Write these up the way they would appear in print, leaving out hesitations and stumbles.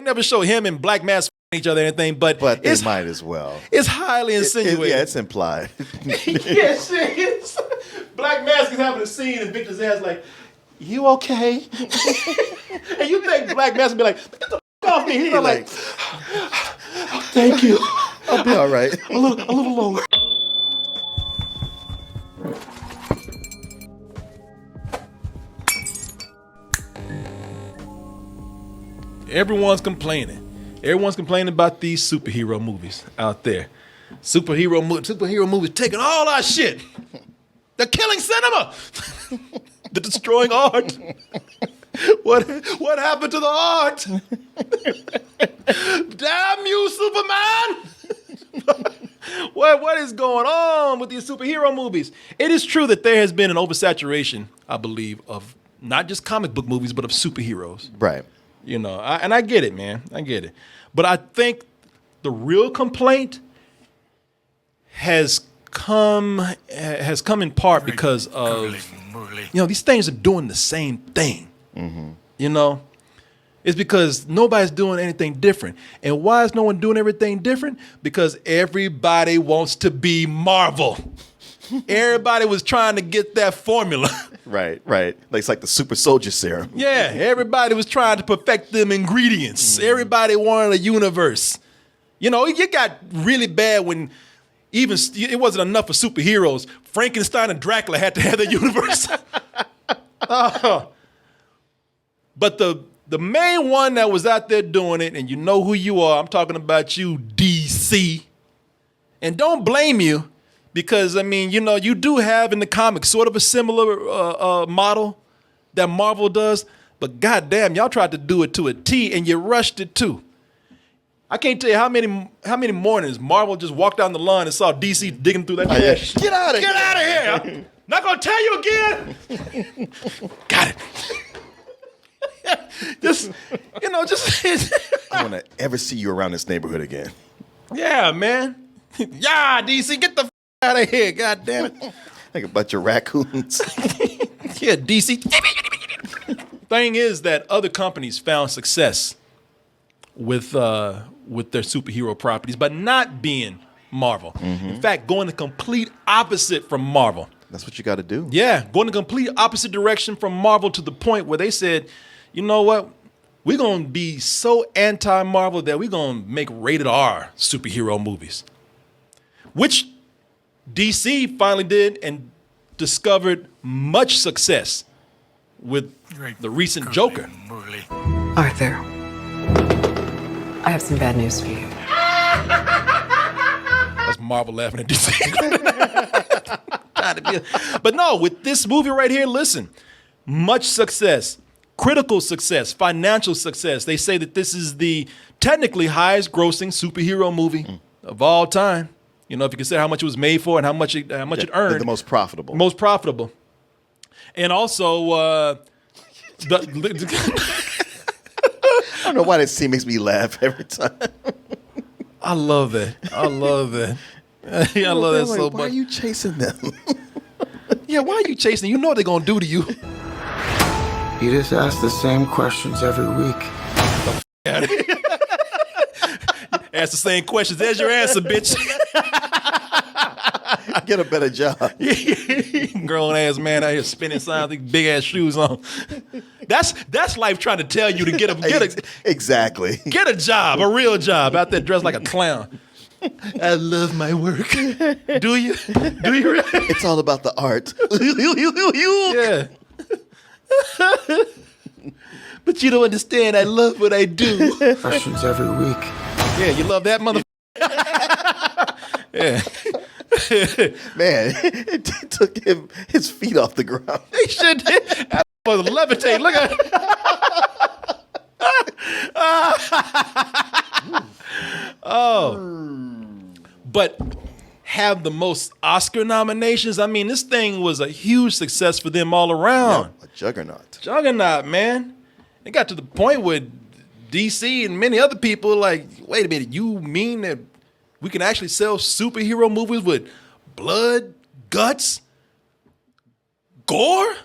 never show him and Black Mask each other or anything, but they might as well. It's highly insinuated. Yeah, it's implied. Yes, it is. Black Mask is having a scene and Victor's ass like, you okay? And you think Black Mask would be like, get the f off me. He's like, thank you. I'll be all right. A little longer. Everyone's complaining. Everyone's complaining about these superhero movies out there. Superhero movies taking all our shit. They're killing cinema. They're destroying art. What happened to the art? Damn you, Superman! What is going on with these superhero movies? It is true that there has been an oversaturation, I believe, of not just comic book movies, but of superheroes. Right. You know, and I get it, man. I get it. But I think the real complaint has come in part because of, you know, these things are doing the same thing. Mm-hmm. You know, it's because nobody's doing anything different. And why is no one doing everything different? Because everybody wants to be Marvel. Everybody was trying to get that formula. Right. Like, it's like the super soldier serum. Yeah, everybody was trying to perfect them ingredients. Everybody wanted a universe. You know, it got really bad when even it wasn't enough for superheroes. Frankenstein and Dracula had to have their universe. But the main one that was out there doing it, and you know who you are, I'm talking about you, DC. And don't blame you. Because, I mean, you know, you do have in the comics sort of a similar model that Marvel does. But goddamn, y'all tried to do it to a T and you rushed it too. I can't tell you how many mornings Marvel just walked down the lawn and saw DC digging through that trash. Get out of here. Get out of here. I'm not going to tell you again. Got it. Just, you know, just. I don't want to ever see you around this neighborhood again. Yeah, man. Yeah, DC, get the out of here, god damn it. Like a bunch of raccoons. Yeah, DC. Thing is that other companies found success with their superhero properties, but not being Marvel. Mm-hmm. In fact, going the complete opposite from Marvel. That's what you got to do. Yeah, going the complete opposite direction from Marvel to the point where they said, you know what? We're going to be so anti-Marvel that we're going to make rated R superhero movies. Which DC finally did and discovered much success with the recent Joker. Arthur, I have some bad news for you. That's Marvel laughing at DC. But no, with this movie right here, listen, much success, critical success, financial success. They say that this is the technically highest grossing superhero movie of all time. You know, if you consider how much it was made for and how much it earned. The most profitable. Most profitable. And also, I don't know why that scene makes me laugh every time. I love that. I love that. I love that so much. Why are you chasing them? Yeah, why are you chasing them? You know what they're going to do to you. You just ask the same questions every week. Ask the same questions. There's your answer, bitch. Get a better job. Grown ass man out here spinning signs with big ass shoes on. That's life trying to tell you to get a exactly. Get a job, a real job, out there dressed like a clown. I love my work. Do you? Do you really? It's all about the art. Yeah. But you don't understand. I love what I do. Questions every week. Yeah, you love that motherfucker. Yeah. Man, it took him his feet off the ground. He should levitate. Look at But have the most Oscar nominations. I mean, this thing was a huge success for them all around. Yeah, a juggernaut. Juggernaut, man. It got to the point where DC and many other people like, wait a minute, you mean that we can actually sell superhero movies with blood, guts, gore,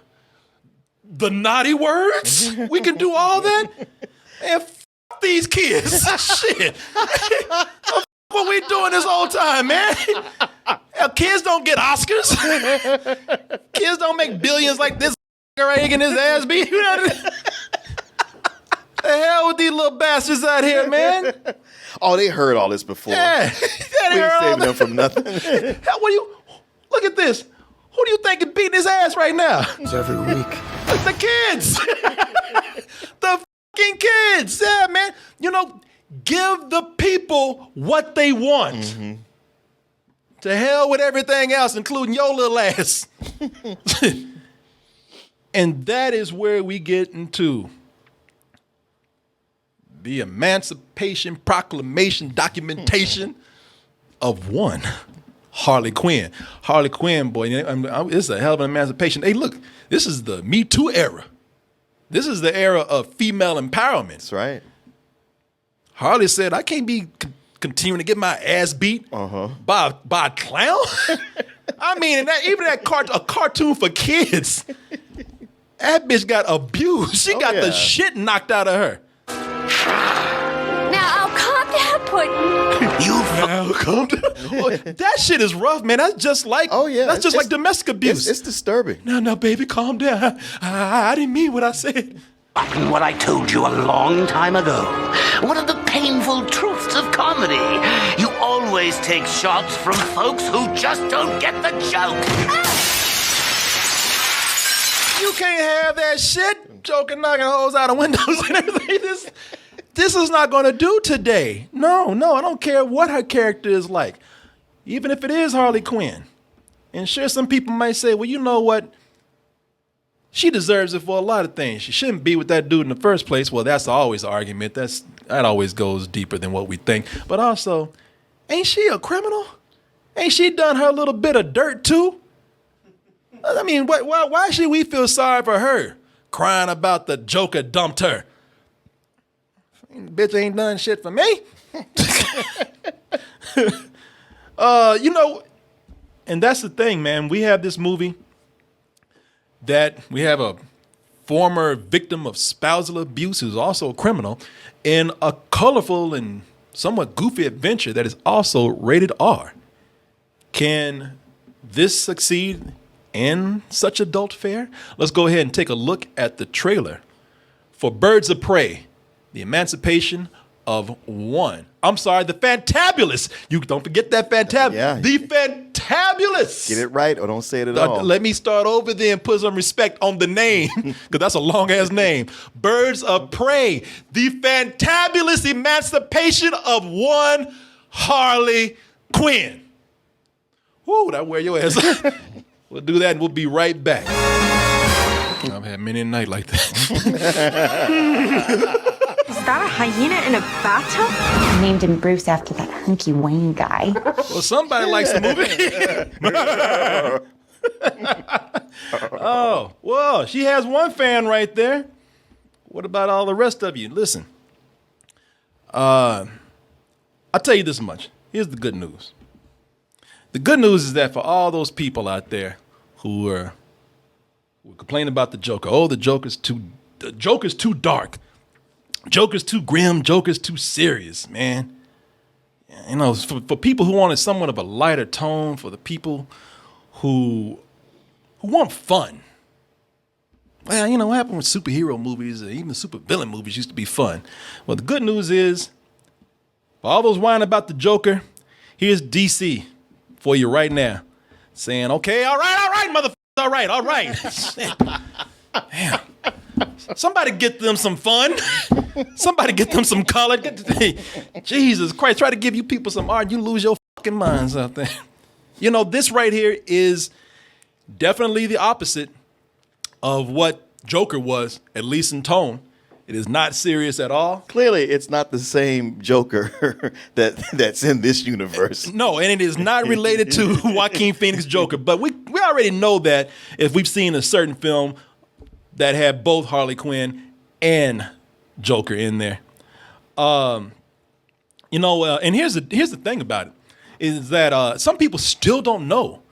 the naughty words? We can do all that? Man, f*** these kids. Shit. What we doing this whole time, man? Hell, kids don't get Oscars. Kids don't make billions like this right here getting his ass beat. You know the hell with these little bastards out here, man? Oh, they heard all this before. Yeah. We ain't saving them from nothing. Hell, look at this. Who do you think is beating his ass right now? It's every week. The kids. The fucking kids. Yeah, man. You know, give the people what they want. Mm-hmm. To hell with everything else, including your little ass. And that is where we get into the Emancipation Proclamation documentation of one Harley Quinn. Harley Quinn, boy, it's a hell of an emancipation. Hey, look, this is the Me Too era. This is the era of female empowerment. That's right. Harley said, I can't be continuing to get my ass beat by a clown. I mean, even a cartoon for kids, that bitch got abused. She got the shit knocked out of her. Now, calm down, Calm down. That shit is rough, man. That's just like that's just like domestic abuse. It's disturbing. No, baby, calm down. I didn't mean what I said. What I told you a long time ago. One of the painful truths of comedy. You always take shots from folks who just don't get the joke. You can't have that shit. Joking, knocking holes out of windows and everything. This is not going to do today. No, I don't care what her character is like. Even if it is Harley Quinn. And sure, some people might say, well, you know what? She deserves it for a lot of things. She shouldn't be with that dude in the first place. Well, that's always an argument. That always goes deeper than what we think. But also, ain't she a criminal? Ain't she done her little bit of dirt too? I mean, why should we feel sorry for her? Crying about the Joker dumped her. Bitch ain't done shit for me. You know, and that's the thing, man. We have this movie that we have a former victim of spousal abuse who's also a criminal in a colorful and somewhat goofy adventure that is also rated R. Can this succeed in such adult fare? Let's go ahead and take a look at the trailer for Birds of Prey, the Emancipation of One. I'm sorry, the Fantabulous. You don't forget that Fantabulous. Yeah. The Fantabulous. Get it right or don't say it at all. Let me start over there and put some respect on the name, because that's a long-ass name. Birds of Prey, the Fantabulous Emancipation of One Harley Quinn. Woo, that wear your ass out. We'll do that and we'll be right back. I've had many a night like that. Is that a hyena in a bathtub? I named him Bruce after that hunky Wayne guy. Well, somebody likes the movie. Oh, well, she has one fan right there. What about all the rest of you? Listen, I'll tell you this much. Here's the good news. The good news is that for all those people out there who are complaining about the Joker, the Joker's too dark. Joker's too grim. Joker's too serious, man. You know, for people who wanted somewhat of a lighter tone, for the people who want fun. Well, you know what happened with superhero movies, or even supervillain movies used to be fun. Well, the good news is, for all those whining about the Joker, here's DC for you right now, saying, okay, all right, motherfuckers, all right. Damn. Somebody get them some fun. Somebody get them some color. Jesus Christ, try to give you people some art. You lose your fucking minds out there. You know, this right here is definitely the opposite of what Joker was, at least in tone. It is not serious at all. Clearly, it's not the same Joker that's in this universe. No, and it is not related to Joaquin Phoenix Joker. But we already know that if we've seen a certain film that had both Harley Quinn and Joker in there. And here's the thing about it, is that some people still don't know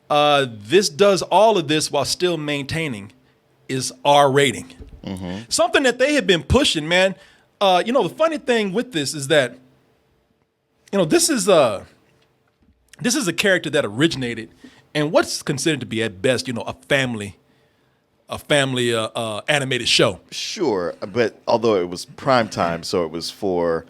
this does all of this while still maintaining is R rating. Mm-hmm. Something that they have been pushing, man. The funny thing with this is that, this is a character that originated in what's considered to be at best, a family animated show. Sure, but although it was prime time, so it was for,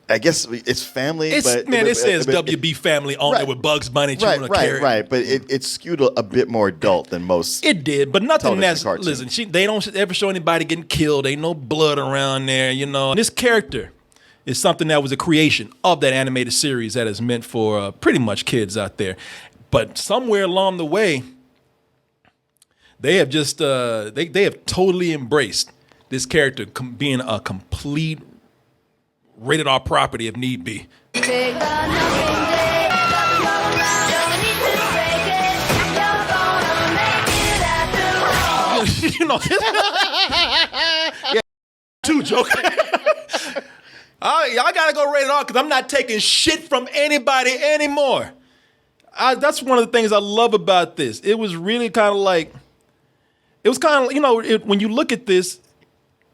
I guess it's family. It says WB Family on there with Bugs Bunny chewing a carrot. Right. But it skewed a bit more adult than most. It did, but nothing that's cartoons. listen. They don't ever show anybody getting killed. Ain't no blood around there, And this character is something that was a creation of that animated series that is meant for pretty much kids out there. But somewhere along the way, they have just they have totally embraced this character being a complete rated R property if need be. Yeah, two Joker. Y'all gotta go rated R because I'm not taking shit from anybody anymore. That's one of the things I love about this. It was really kind of like, when you look at this,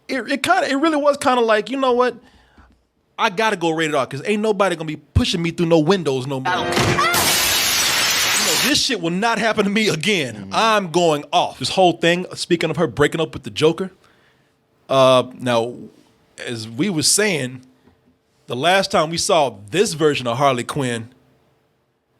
it really was kind of like, you know what? I gotta go rated R because ain't nobody gonna be pushing me through no windows no more. This shit will not happen to me again. Mm-hmm. I'm going off. This whole thing, speaking of her breaking up with the Joker, now, as we were saying, the last time we saw this version of Harley Quinn,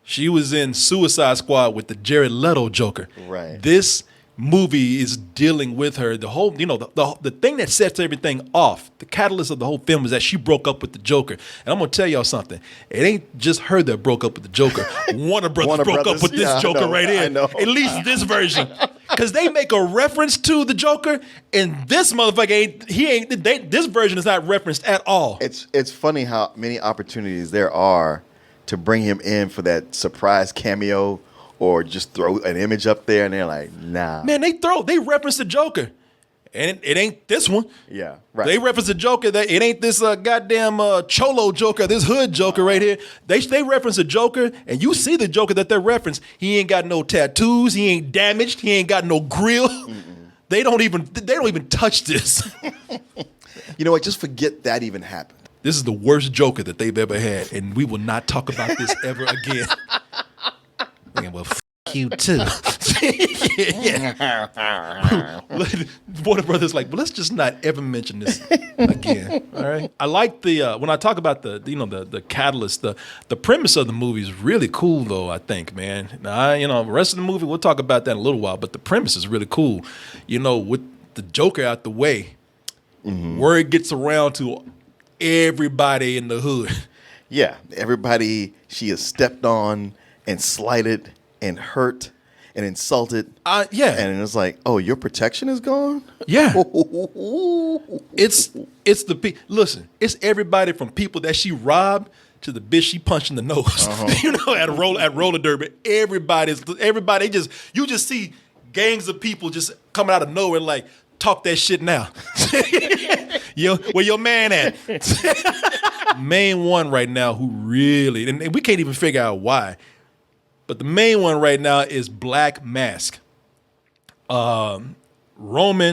she was in Suicide Squad with the Jared Leto Joker. Right. This movie is dealing with her. The whole, the thing that sets everything off, the catalyst of the whole film is that she broke up with the Joker. And I'm gonna tell y'all something. It ain't just her that broke up with the Joker. Warner Brothers broke up with this Joker right here. At least this version. Because they make a reference to the Joker, and this motherfucker this version is not referenced at all. It's funny how many opportunities there are to bring him in for that surprise cameo or just throw an image up there, and they're like, nah. Man, they reference the Joker. And it ain't this one. Yeah, right. They reference the Joker. It ain't this goddamn Cholo Joker, this hood Joker right here. They reference the Joker, and you see the Joker that they reference. He ain't got no tattoos. He ain't damaged. He ain't got no grill. They don't even touch this. You know what? Just forget that even happened. This is the worst Joker that they've ever had, and we will not talk about this ever again. Well, you too. Warner Brothers like, well, let's just not ever mention this again. All right. I like the when I talk about the catalyst, the premise of the movie is really cool though. I think, man. Now, the rest of the movie we'll talk about that in a little while, but the premise is really cool. With the Joker out the way, word gets around to everybody in the hood. Yeah, everybody she has stepped on and slighted and hurt and insulted. Yeah. And it's like, oh, your protection is gone? Yeah. It's listen, it's everybody from people that she robbed to the bitch she punched in the nose. At roller derby. Everybody you just see gangs of people just coming out of nowhere like, talk that shit now. Where your man at? Main one right now who really, and we can't even figure out why, but the main one right now is Black Mask. Roman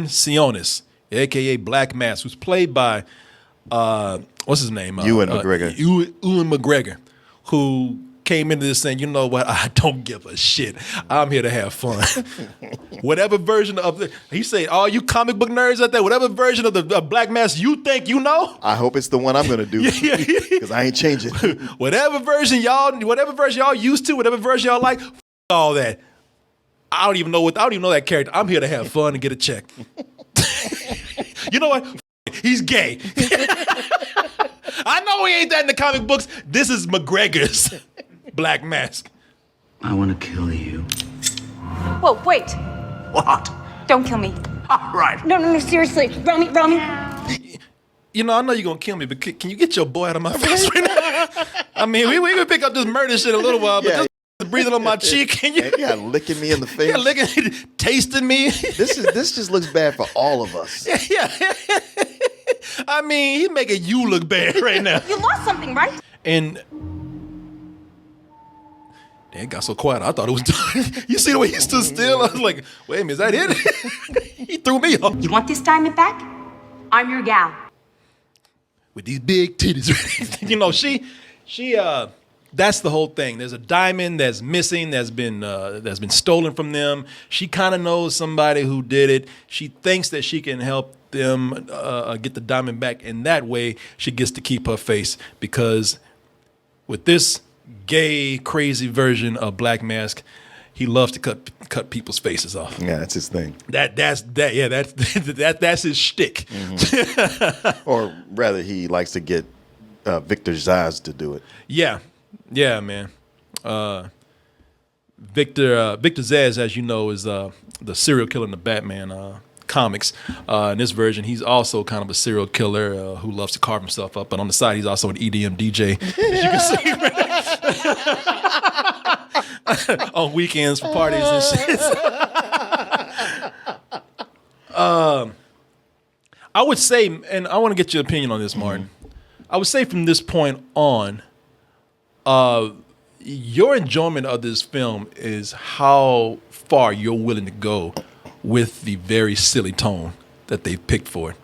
Sionis, a.k.a. Black Mask, who's played by, what's his name? Ewan McGregor. Ewan McGregor, who came into this saying, you know what, I don't give a shit. I'm here to have fun. Whatever version of he said, all you comic book nerds out there, whatever version of the Black Mask you think you know. I hope it's the one I'm going to do because I ain't changing. Whatever version y'all used to, whatever version y'all like, all that. I don't even know that character. I'm here to have fun and get a check. You know what? He's gay. I know he ain't that in the comic books. This is McGregor's Black Mask. I want to kill you. Whoa, wait. What? Don't kill me. All right. No, seriously. Romy. I know you're going to kill me, but can you get your boy out of my face right now? I mean, we can pick up this murder shit in a little while, but just breathing on my cheek. And licking me in the face. Yeah, tasting me. This just looks bad for all of us. Yeah. I mean, he's making you look bad right now. You lost something, right? And it got so quiet. I thought it was done. You see the way he stood still? I was like, wait a minute, is that it? He threw me off. You want this diamond back? I'm your gal. with these big titties. You know, she that's the whole thing. There's a diamond that's missing, that's been stolen from them. She kind of knows somebody who did it. She thinks that she can help them get the diamond back, and that way she gets to keep her face, because with this gay, crazy version of Black Mask, he loves to cut people's faces off. Yeah, that's his thing. That's his shtick. Mm-hmm. Or rather, he likes to get Victor Zsasz to do it. Yeah, man. Victor Zsasz, as you know, is the serial killer in the Batman comics. In this version, he's also kind of a serial killer who loves to carve himself up. But on the side, he's also an EDM DJ, as you can see, on weekends for parties and shit. I would say, and I want to get your opinion on this, Martin. I would say from this point on, your enjoyment of this film is how far you're willing to go with the very silly tone that they've picked for it.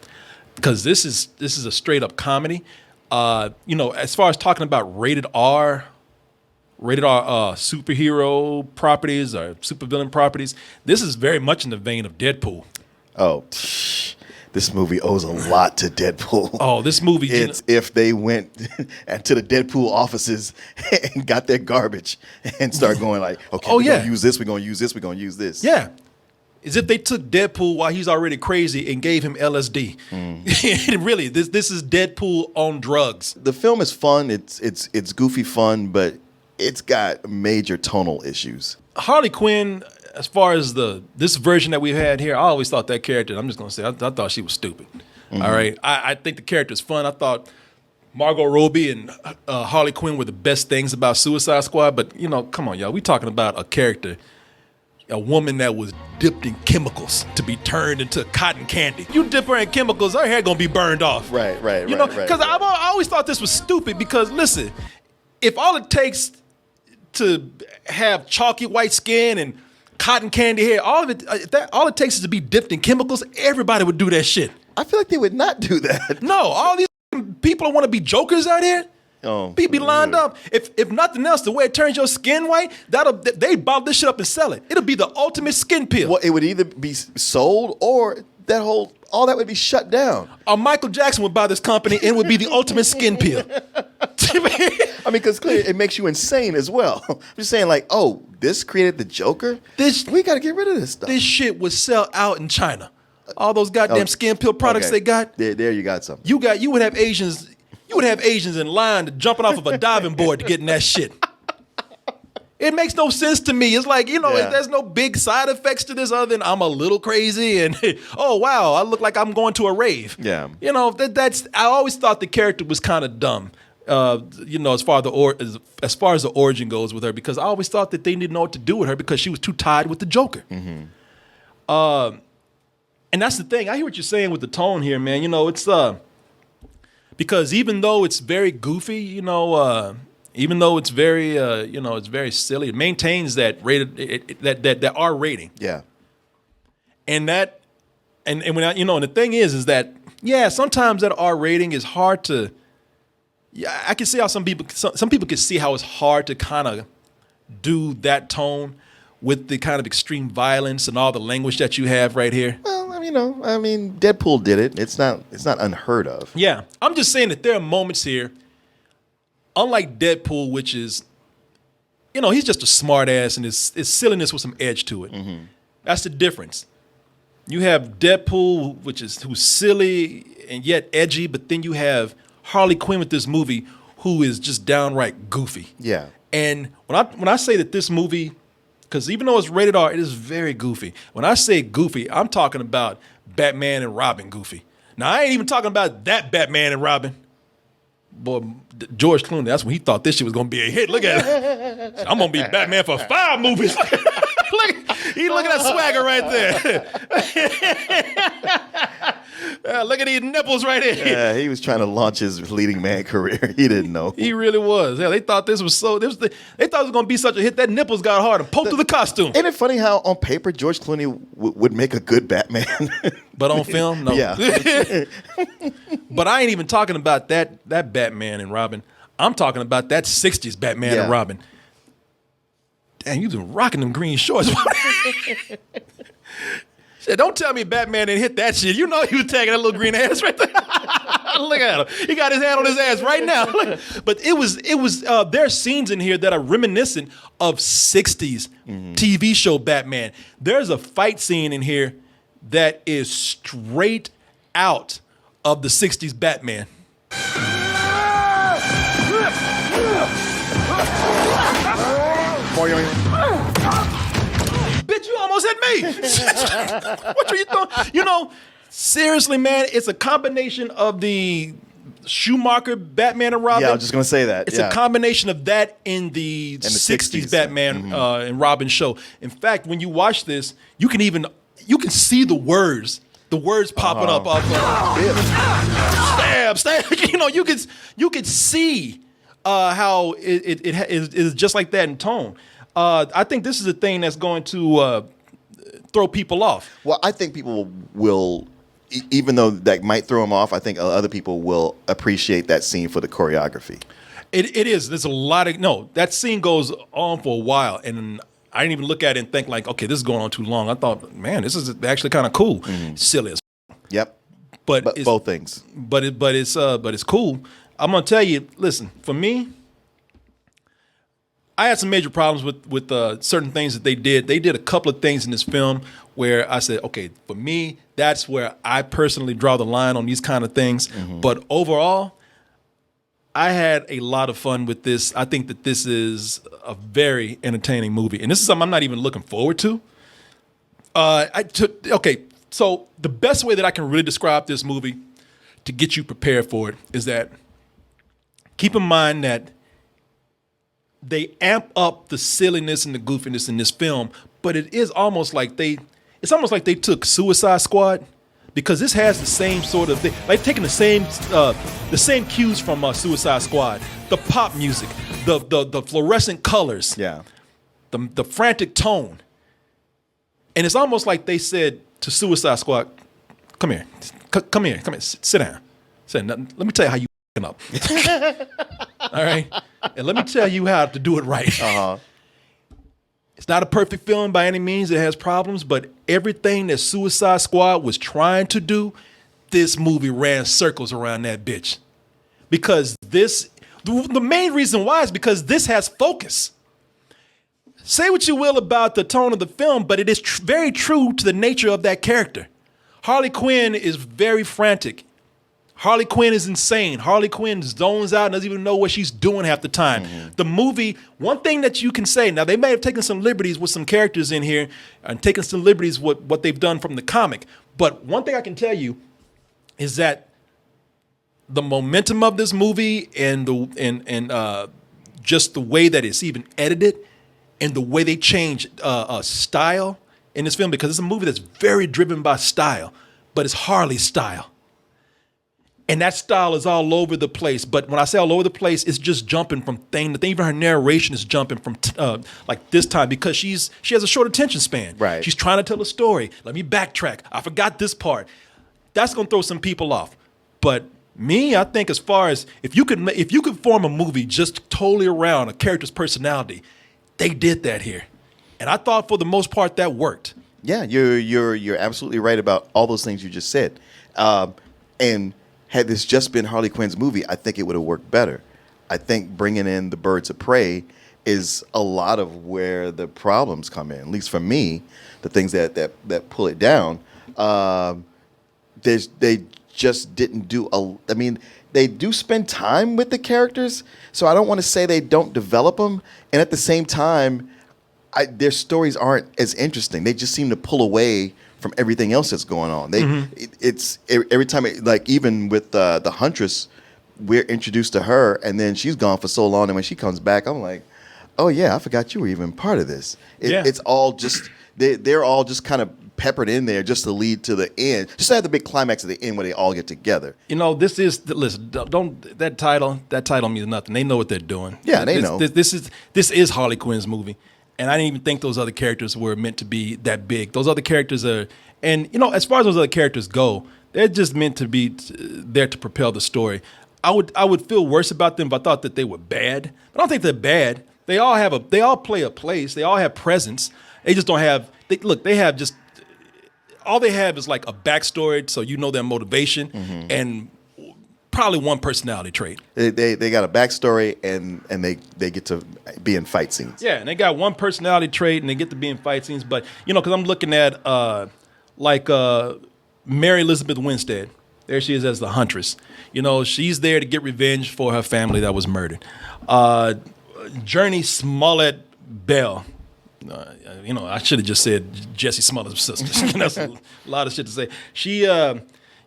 Because this is a straight up comedy. As far as talking about rated R superhero properties or supervillain properties, this is very much in the vein of Deadpool. Oh, this movie owes a lot to Deadpool. Oh, this movie. It's if they went to the Deadpool offices and got their garbage and start going like, okay, we're going to use this, we're going to use this, we're going to use this. Yeah. As if they took Deadpool while he's already crazy and gave him LSD. Really, this is Deadpool on drugs. The film is fun. It's goofy fun, but it's got major tonal issues. Harley Quinn, as far as this version that we've had here, I always thought that character, I'm just going to say, I thought she was stupid. All right. I think the character is fun. I thought Margot Robbie and Harley Quinn were the best things about Suicide Squad. But, come on, y'all. We talking about a character, a woman that was dipped in chemicals to be turned into cotton candy. You dip her in chemicals, her hair going to be burned off. Right. Because I always thought this was stupid because, listen, if all it takes to have chalky white skin and cotton candy hair, all it takes is to be dipped in chemicals, everybody would do that shit. I feel like they would not do that. No, all these people want to be jokers out here. Be lined up. If nothing else, the way it turns your skin white, they bottle this shit up and sell it. It'll be the ultimate skin peel. Well, it would either be sold or all that would be shut down. Michael Jackson would buy this company and it would be the ultimate skin peel. I mean, because clearly it makes you insane as well. I'm just saying, like, oh, this created the Joker? We got to get rid of this stuff. This shit would sell out in China. All those goddamn skin peel products they got. There you got something. You would have Asians in line jumping off of a diving board to get in that shit. It makes no sense to me. It's like, there's no big side effects to this other than I'm a little crazy and, oh, wow, I look like I'm going to a rave. Yeah. I always thought the character was kind of dumb, as far as the origin goes with her, because I always thought that they didn't know what to do with her because she was too tied with the Joker. Mm-hmm. And that's the thing. I hear what you're saying with the tone here, man. It's because even though it's very goofy, even though it's very, it's very silly, it maintains that that R rating. Yeah. And when and the thing is that sometimes that R rating is hard to. Yeah, I can see how some people can see how it's hard to kind of do that tone with the kind of extreme violence and all the language that you have right here. Well, Deadpool did it. It's not unheard of. Yeah, I'm just saying that there are moments here. Unlike Deadpool, which is, he's just a smart ass and it's silliness with some edge to it. Mm-hmm. That's the difference. You have Deadpool, who's silly and yet edgy, but then you have Harley Quinn with this movie, who is just downright goofy. Yeah. And when I say that this movie, because even though it's rated R, it is very goofy. When I say goofy, I'm talking about Batman and Robin goofy. Now, I ain't even talking about that Batman and Robin. Boy, George Clooney, that's when he thought this shit was going to be a hit. Look at it. I'm going to be Batman for 5 movies. Look at that swagger right there. Look at these nipples right here. Yeah, he was trying to launch his leading man career. He didn't know. He really was. Yeah, they thought this was they thought it was going to be such a hit that nipples got hard and poked through the costume. Isn't it funny how on paper George Clooney would make a good Batman? But on film, no. Yeah. But I ain't even talking about that Batman and Robin. I'm talking about that 60s Batman and Robin. Damn, you been rocking them green shorts. Shit, don't tell me Batman didn't hit that shit. You know he was tagging that little green ass right there. Look at him. He got his hand on his ass right now. But it was there are scenes in here that are reminiscent of 60s TV show Batman. There's a fight scene in here that is straight out of the 60s Batman. Bitch, you almost hit me. What are you doing? You know, seriously, man, it's a combination of the Schumacher Batman and Robin. Yeah, I was just going to say that. It's a combination of that in the 60s Batman and Robin show. In fact, when you watch this, you can see the words popping up off stab. You know, you could see how it is just like that in tone. I think this is a thing that's going to throw people off. Well, I think people will, even though that might throw them off, I think other people will appreciate that scene for the choreography. It is. There's a lot of that scene goes on for a while, and I didn't even look at it and think like, okay, this is going on too long. I thought, man, this is actually kind of cool. Silly as Yep. but both things. But it's cool. I'm gonna tell you. Listen, for me, I had some major problems with certain things that they did. They did a couple of things in this film where I said, okay, for me, that's where I personally draw the line on these kind of things. But overall, I had a lot of fun with this. I think that this is a very entertaining movie, and this is something I'm not even looking forward to. So the best way that I can really describe this movie to get you prepared for it is that keep in mind that they amp up the silliness and the goofiness in this film, but it's almost like they took Suicide Squad, because this has the same sort of thing, like taking the same cues from Suicide Squad, the pop music, the fluorescent colors, the frantic tone, and it's almost like they said to Suicide Squad, come here, sit down. Let me tell you how you up. All right, and let me tell you how to do it right. It's not a perfect film by any means. It has problems, but everything that Suicide Squad was trying to do, this movie ran circles around that bitch. Because the main reason why is because this has focus. Say what you will about the tone of the film, but it is very true to the nature of that character. Harley Quinn is very frantic. Harley Quinn is insane. Harley Quinn zones out and doesn't even know what she's doing half the time. The movie, one thing that you can say, now they may have taken some liberties with some characters in here and taken some liberties with what they've done from the comic, but one thing I can tell you is that the momentum of this movie and just the way that it's even edited and the way they change style in this film, because it's a movie that's very driven by style, but it's Harley style. And that style is all over the place. But when I say all over the place, it's just jumping from thing to thing. Even her narration is jumping from like this time, because she has a short attention span. Right. She's trying to tell a story. Let me backtrack. I forgot this part. That's gonna throw some people off. But me, I think as far as if you could form a movie just totally around a character's personality, they did that here, and I thought for the most part that worked. Yeah, you're absolutely right about all those things you just said, and had this just been Harley Quinn's movie, I think it would have worked better. I think bringing in the Birds of Prey is a lot of where the problems come in. At least for me, the things that pull it down. They just didn't do I mean, they do spend time with the characters, so I don't want to say they don't develop them. And at the same time, their stories aren't as interesting. They just seem to pull away from everything else that's going on. It's every time, like even with the Huntress, we're introduced to her, and then she's gone for so long, and when she comes back, I'm like, oh yeah, I forgot you were even part of this. It's all just they're all just kind of peppered in there just to lead to the end, just to have the big climax at the end where they all get together. You know, listen, don't that title means nothing. They know what they're doing. Yeah, they know. This is Harley Quinn's movie. And I didn't even think those other characters were meant to be that big. Those other characters are, and you know, as far as those other characters go, They're just meant to be there to propel the story. I would feel worse about them if I thought that they were bad. I don't think they're bad. They all play a place. They all have presence. They just don't have. All they have is like a backstory, so you know their motivation, and probably one personality trait. They got a backstory, and they get to be in fight scenes. Yeah, and they got one personality trait, and they get to be in fight scenes. But because I'm looking at Mary Elizabeth Winstead. There she is as the Huntress. She's there to get revenge for her family that was murdered. Journey Smollett Bell. I should have just said Jesse Smollett's sister. That's a lot of shit to say. She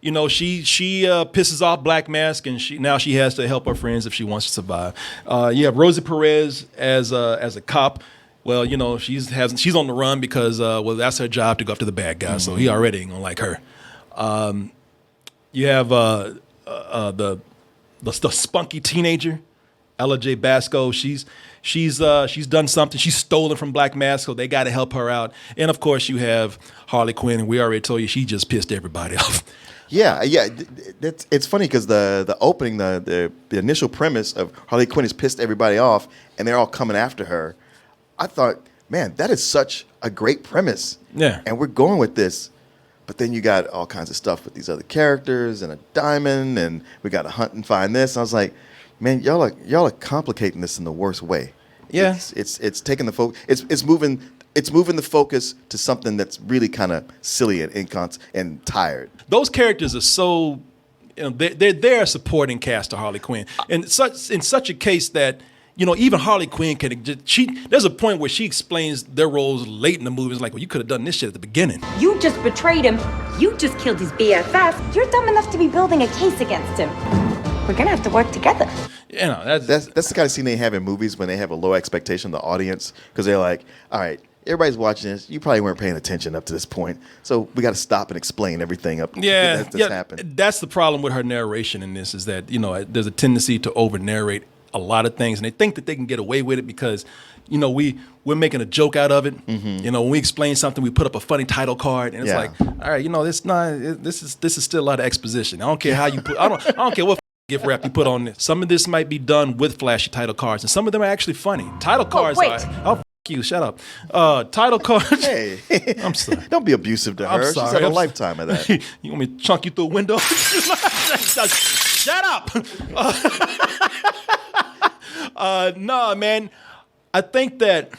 pisses off Black Mask, and now she has to help her friends if she wants to survive. You have Rosie Perez as a cop. Well, she's on the run because that's her job to go after the bad guys. So he already ain't gonna like her. You have the spunky teenager, Ella J. Basco. She's done something. She's stolen from Black Mask, so they got to help her out. And of course, you have Harley Quinn, and we already told you she just pissed everybody off. Yeah. It's funny because the opening, the initial premise of Harley Quinn has pissed everybody off, and they're all coming after her. I thought, man, that is such a great premise. Yeah. And we're going with this. But then you got all kinds of stuff with these other characters and a diamond, and we got to hunt and find this. And I was like, man, y'all are complicating this in the worst way. Yeah, it's taking the focus. It's moving the focus to something that's really kind of silly and tired. Those characters are so, they're a supporting cast to Harley Quinn, and in such a case that. Even Harley Quinn there's a point where she explains their roles late in the movie. It's like, well, you could have done this shit at the beginning. You just betrayed him. You just killed his BFF. You're dumb enough to be building a case against him. We're gonna have to work together. That's the kind of scene they have in movies when they have a low expectation of the audience, because they're like, all right, everybody's watching this. You probably weren't paying attention up to this point, so we got to stop and explain everything up. That's happened. That's the problem with her narration in this, is that there's a tendency to over narrate a lot of things, and they think that they can get away with it because we're making a joke out of it. When we explain something, we put up a funny title card, and it's like, all right, this is still a lot of exposition. I don't care how you put. I don't care what gift wrap you put on this. Some of this might be done with flashy title cards, and some of them are actually funny. Title cards are. You shut up. Title cards. Hey, I'm sorry. Don't be abusive to her. She's had a lifetime of that. You want me to chunk you through a window? Shut up. No, man. I think that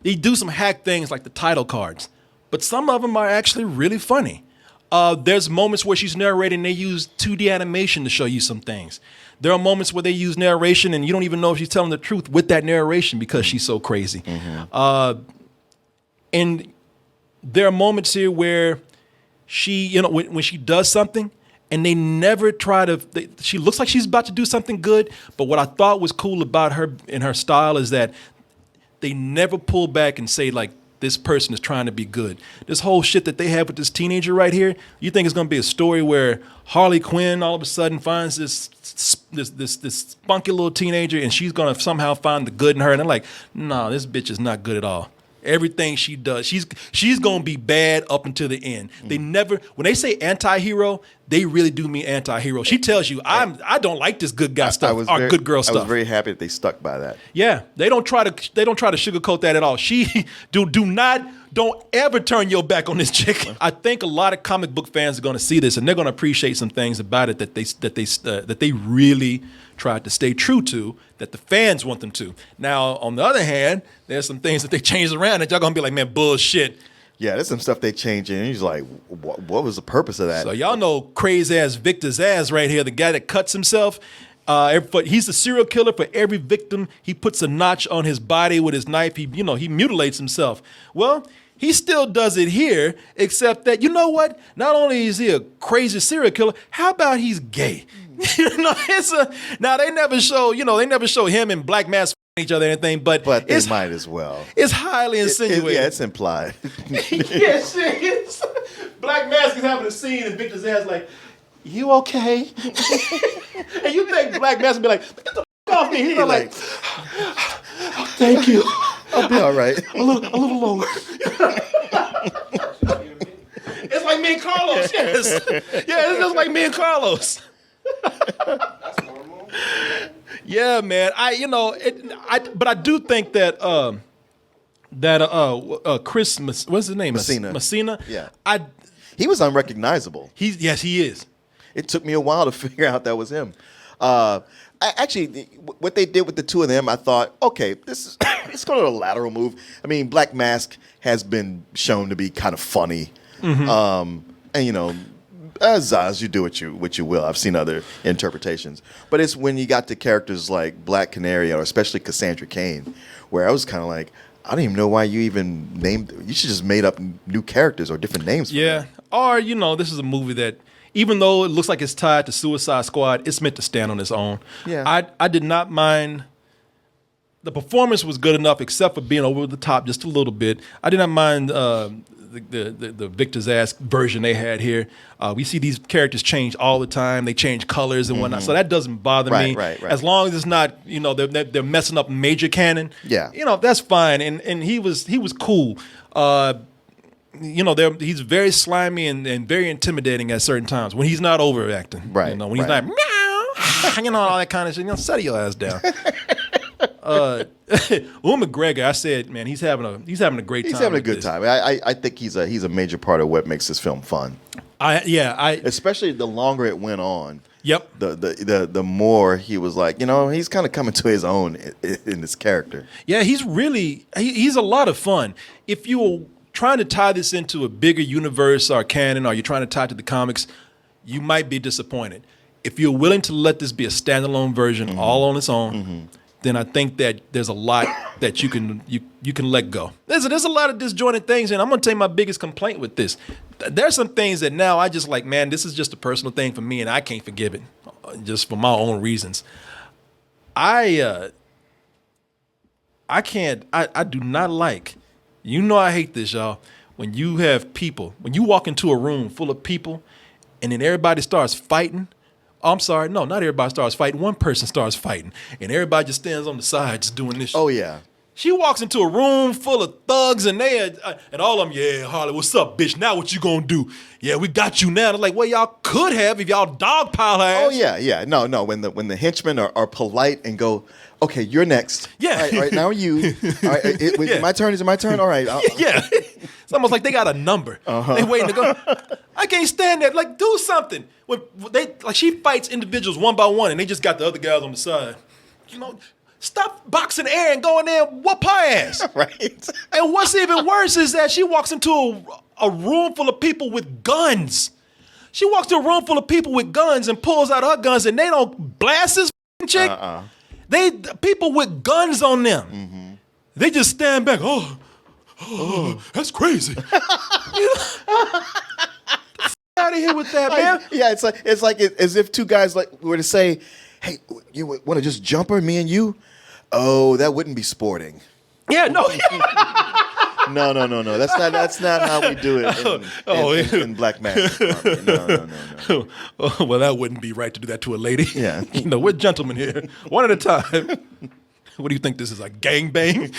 they do some hack things like the title cards, but some of them are actually really funny. There's moments where she's narrating, they use 2D animation to show you some things. There are moments where they use narration and you don't even know if she's telling the truth with that narration because she's so crazy. And there are moments here where she, when she does something and they never try to, she looks like she's about to do something good, but what I thought was cool about her and her style is that they never pull back and say like, this person is trying to be good. This whole shit that they have with this teenager right here, you think it's going to be a story where Harley Quinn all of a sudden finds this spunky little teenager and she's going to somehow find the good in her. And they're like, nah, this bitch is not good at all. Everything she does, she's going to be bad up until the end. They never, when they say anti-hero, they really do mean anti-hero. She tells you, I don't like this good guy stuff or good girl stuff. I was very happy that they stuck by that. Yeah, they don't try to sugarcoat that at all. Don't ever turn your back on this chick. I think a lot of comic book fans are going to see this and they're going to appreciate some things about it that they really tried to stay true to, that the fans want them to. Now, on the other hand, there's some things that they changed around that y'all going to be like, man, bullshit. Yeah, there's some stuff they changed and he's like, what was the purpose of that? So y'all know crazy ass Victor Zsasz right here, the guy that cuts himself. He's the serial killer. For every victim, he puts a notch on his body with his knife. He mutilates himself. Well, he still does it here, except that, you know what? Not only is he a crazy serial killer, how about he's gay? Now they never show him and Black Mask each other or anything, but they might as well. It's highly insinuated. It's implied. Yes, it is. Black Mask is having a scene and Victor's ass like, you okay? And you think Black Mask would be like, get the f off me. He's like, thank you. I'll be all right. A little lower. It's like me and Carlos. Yes. Yeah, it's just like me and Carlos. Yeah, man. But I do think that Chris, what's his name? Messina. Yeah. I He was unrecognizable. Yes, he is. It took me a while to figure out that was him. What they did with the two of them, I thought, okay, it's kind of a lateral move. I mean, Black Mask has been shown to be kind of funny, and as you do what you will. I've seen other interpretations, but it's when you got to characters like Black Canary or especially Cassandra Cain, where I was kind of like, I don't even know why you even named. You should just made up new characters or different names. Yeah, or this is a movie that, even though it looks like it's tied to Suicide Squad, it's meant to stand on its own. Yeah. I did not mind. The performance was good enough, except for being over the top just a little bit. I did not mind the Victor's ass version they had here. We see these characters change all the time. They change colors and whatnot, so that doesn't bother me. Right. As long as it's not, they're messing up major canon. Yeah. That's fine. And he was cool. He's very slimy and very intimidating at certain times when he's not overacting. Right. When he's not meow, all that kind of shit. Settle your ass down. Will McGregor, I said, man, he's having a great time. He's having a good time. I think he's a major part of what makes this film fun. Especially the longer it went on. Yep. The more he was like, he's kind of coming to his own in this character. Yeah, he's a lot of fun. If you were trying to tie this into a bigger universe or canon, or you're trying to tie it to the comics, you might be disappointed. If you're willing to let this be a standalone version, all on its own, then I think that there's a lot that you can let go. There's a lot of disjointed things, and I'm gonna tell you my biggest complaint with this. There's some things that now I just like, man, this is just a personal thing for me, and I can't forgive it, just for my own reasons. I do not like. I hate this, y'all. When you walk into a room full of people and then everybody starts fighting. Oh, I'm sorry. No, not everybody starts fighting. One person starts fighting and everybody just stands on the side just doing this shit. Oh, yeah. She walks into a room full of thugs and and all of them, yeah, Harley, what's up, bitch? Now what you gonna do? Yeah, we got you now. They're like, well, y'all could have if y'all dogpile her ass. Oh, yeah. No. When the henchmen are polite and go, okay, you're next. Yeah. All right, now you. All right, my turn. Is it my turn? All right. Yeah. It's almost like they got a number. They waiting to go. I can't stand that. Like, do something. When she fights individuals one by one and they just got the other guys on the side. Stop boxing air and go in there and whoop her ass. Right. And what's even worse is that she walks into a room full of people with guns. She walks to a room full of people with guns and pulls out her guns and they don't blast this chick. People with guns on them. They just stand back. Oh, that's crazy. Out of here with that, man. Yeah, it's like as if two guys were to say, "Hey, you want to just jump her, me and you?" Oh, that wouldn't be sporting. Yeah, no. No. That's not how we do it in Black Mask. No. Oh, well, that wouldn't be right to do that to a lady. Yeah. We're gentlemen here. One at a time. What do you think this is, a gangbang?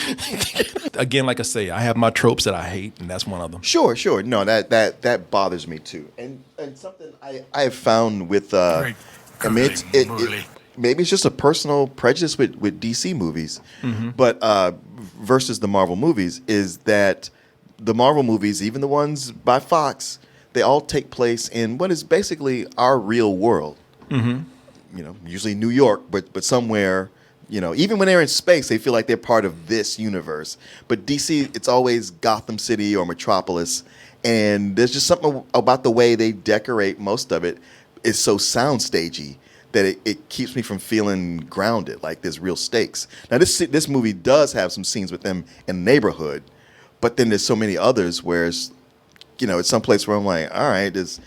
Again, like I say, I have my tropes that I hate, and that's one of them. Sure. No, that bothers me too. And something I have found with maybe it's just a personal prejudice with DC movies, but versus the Marvel movies is that the Marvel movies, even the ones by Fox, they all take place in what is basically our real world. Usually New York, but somewhere. Even when they're in space, they feel like they're part of this universe. But DC, it's always Gotham City or Metropolis. And there's just something about the way they decorate most of it is so soundstagey that it keeps me from feeling grounded, like there's real stakes. Now, this movie does have some scenes with them in the neighborhood, but then there's so many others where it's someplace where I'm like, all right, is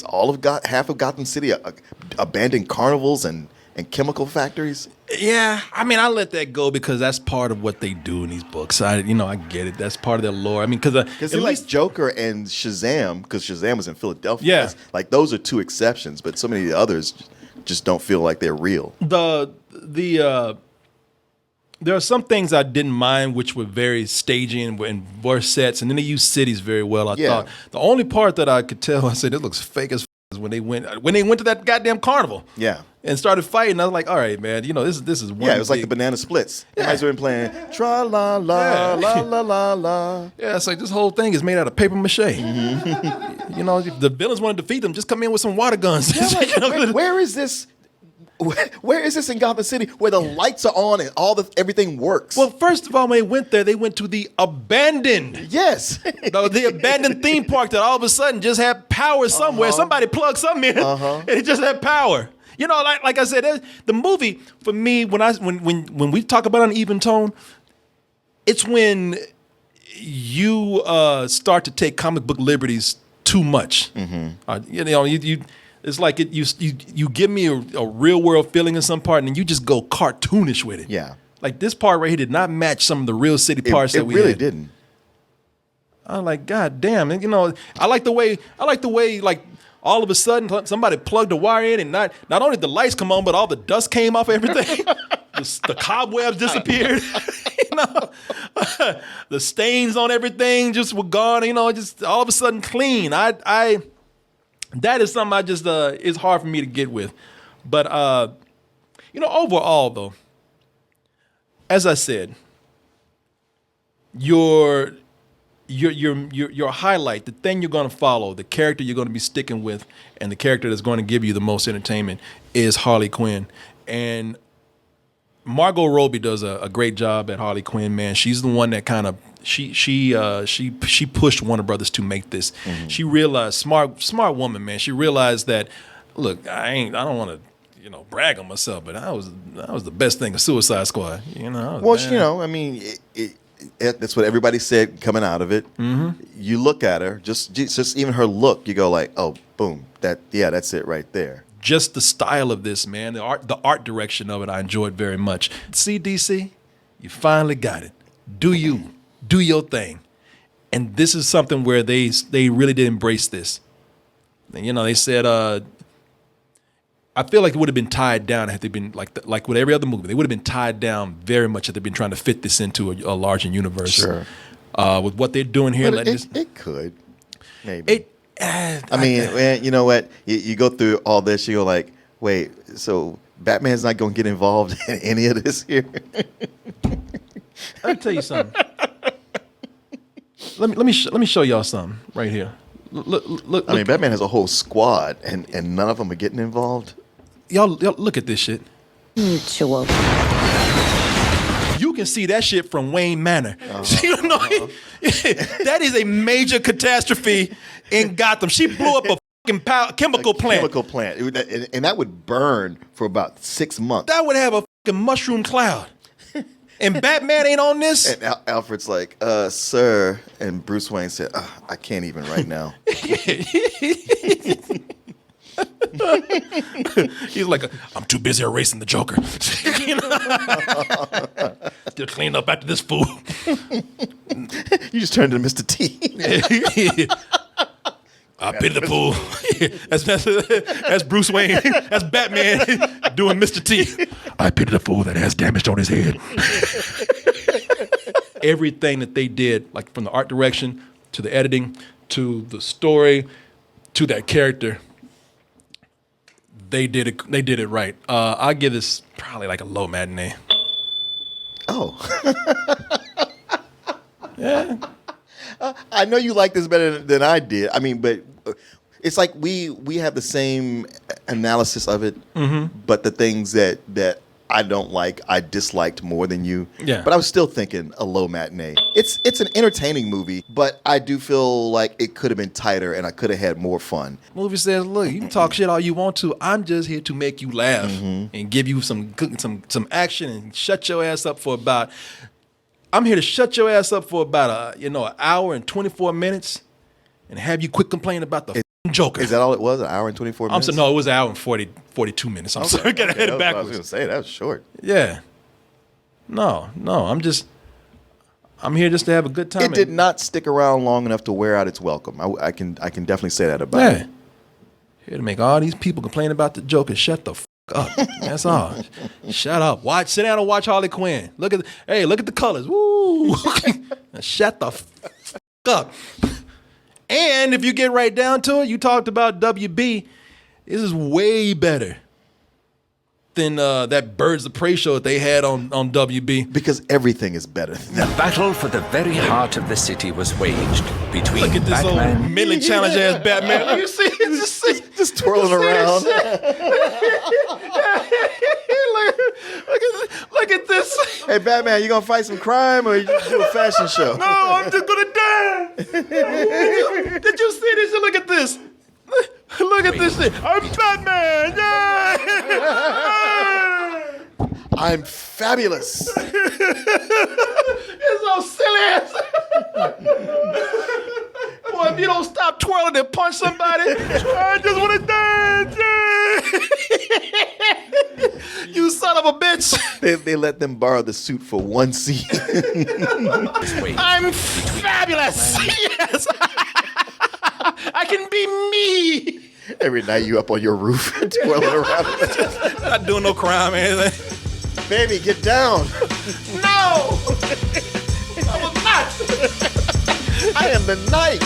all of half of Gotham City abandoned carnivals and chemical factories? Yeah, I mean, I let that go because that's part of what they do in these books. I get it. That's part of their lore. I mean, because at least Joker and Shazam, because Shazam was in Philadelphia. Yeah, those are two exceptions, but so many of the others just don't feel like they're real. The there are some things I didn't mind, which were very stagey and were sets, and then they used cities very well. I thought the only part that I could tell, I said, this looks fake as is when they went to that goddamn carnival. Yeah. And started fighting. I was like, all right, man, this is one. Yeah, it was like the banana splits. Yeah. Everybody's been playing tra la la la la la la. Yeah, it's like this whole thing is made out of paper mache. Mm-hmm. You know, if the villains want to defeat them, just come in with some water guns. Yeah, like, where is this? Where is this in Gotham City where the lights are on and everything works? Well, first of all, when they went there, they went to the abandoned. Yes. the abandoned theme park that all of a sudden just had power somewhere. Somebody plugged something in and it just had power. You know, like I said, the movie for me, when we talk about an even tone, it's when you start to take comic book liberties too much. You know, it's like you give me a real world feeling in some part, and then you just go cartoonish with it. Yeah. Like this part right here did not match some of the real city parts that we had. It really didn't. I'm like, God damn. And, you know, I like the way like all of a sudden somebody plugged a wire in, and not only the lights come on, but all the dust came off everything. the cobwebs disappeared. You know, the stains on everything just were gone. You know, just all of a sudden clean. That is something I just it's hard for me to get with. But you know, overall though, as I said, your highlight, the thing you're going to follow, the character you're going to be sticking with, and the character that's going to give you the most entertainment is Harley Quinn. And Margot Robbie does a great job at Harley Quinn, man. She's the one that kind of she pushed Warner Brothers to make this. She realized, smart woman, man. She realized that, look, I don't want to, brag on myself, but that was the best thing of Suicide Squad. Well, I mean, that's what everybody said coming out of it. You look at her, just even her look, you go like, oh, boom, that's it right there. Just the style of this, man, the art direction of it, I enjoyed very much. See, DC, you finally got it. Do your thing. And this is something where they really did embrace this. And, they said, I feel like it would have been tied down had they been like with every other movie. They would have been tied down very much had they been trying to fit this into a larger universe. Sure. With what they're doing here, but it could, maybe. I mean, you know what? You go through all this, you go like, wait, so Batman's not going to get involved in any of this here? Let me tell you something. Let me show y'all something right here. Look. I mean, Batman has a whole squad, and none of them are getting involved. Y'all look at this shit. Mutual. You can see that shit from Wayne Manor. That is a major catastrophe in Gotham. She blew up a fucking chemical plant. Chemical plant, and that would burn for about 6 months. That would have a fucking mushroom cloud. And Batman ain't on this. And Alfred's like, sir, and Bruce Wayne said, I can't even right now. He's like, I'm too busy erasing the Joker. Still cleaning up after this fool. You just turned into Mr. T. I pity the fool. That's Bruce Wayne. That's Batman doing Mr. T. I pity the fool that has damage on his head. Everything that they did, like from the art direction to the editing to the story to that character, they did it right. I give this probably like a low matinee. Oh. Yeah. I know you like this better than I did. I mean, but it's like we have the same analysis of it, but the things that I don't like, I disliked more than you. Yeah. But I was still thinking a low matinee. It's an entertaining movie, but I do feel like it could have been tighter and I could have had more fun. Movie says, look, you can talk shit all you want to. I'm just here to make you laugh and give you some action and shut your ass up for about. I'm here to shut your ass up for about an hour and 24 minutes and have you quit complaining about the Joker. Is that all it was? An hour and 24 minutes? No, it was an hour and 42 minutes. I'm sorry, I got to head it backwards. I was going to say, that was short. Yeah. No, I'm here just to have a good time. It did not stick around long enough to wear out its welcome. I can definitely say that about it. Here to make all these people complain about the Joker. Shut the up. That's all. Shut up. Sit down and watch Harley Quinn. Look at the colors. Woo. Shut the up. And if you get right down to it, you talked about WB. This is way better than that Birds of Prey show that they had on WB. Because everything is better than that. The battle for the very heart of the city was waged between Look at this Batman. old mentally challenged ass Batman. You see, Just twirling around. Look at this. Hey, Batman, you gonna fight some crime or you just do a fashion show? No, I'm just gonna die. Did you see this? Look at this. Look at this shit. I'm Batman. Yeah. I'm fabulous. It's so silly ass. Boy, if you don't stop twirling and punch somebody, I just want to die. You son of a bitch. They let them borrow the suit for one scene. I'm fabulous. Yes. I can be me. Every night you up on your roof twirling around. Not doing no crime or anything. Baby, get down. No. I was not. I am the knight.